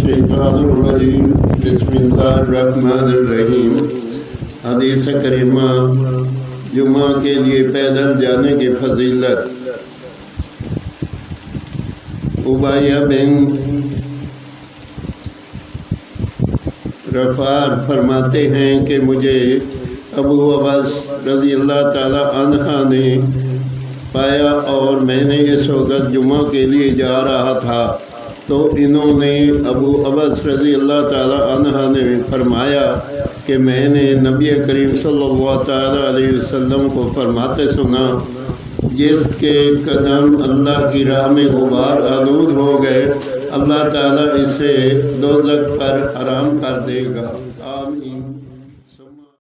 الشیطان الرجیم بسم اللہ الرحمن الرحیم۔ حدیث کریمہ جمعہ کے لیے پیدل جانے کی فضیلت۔ عبیہ بن رفاع فرماتے ہیں کہ مجھے ابو عبس رضی اللہ تعالی عنہ نے پایا اور میں نے اس وقت جمعہ کے لیے جا رہا تھا تو انہوں نے ابو عبس رضی اللہ تعالی عنہ نے فرمایا کہ میں نے نبی کریم صلی اللہ تعالی علیہ وسلم کو فرماتے سنا، جس کے قدم اللہ کی راہ میں غبار آلود ہو گئے اللہ تعالیٰ اسے دوزخ پر حرام کر دے گا۔ آمین۔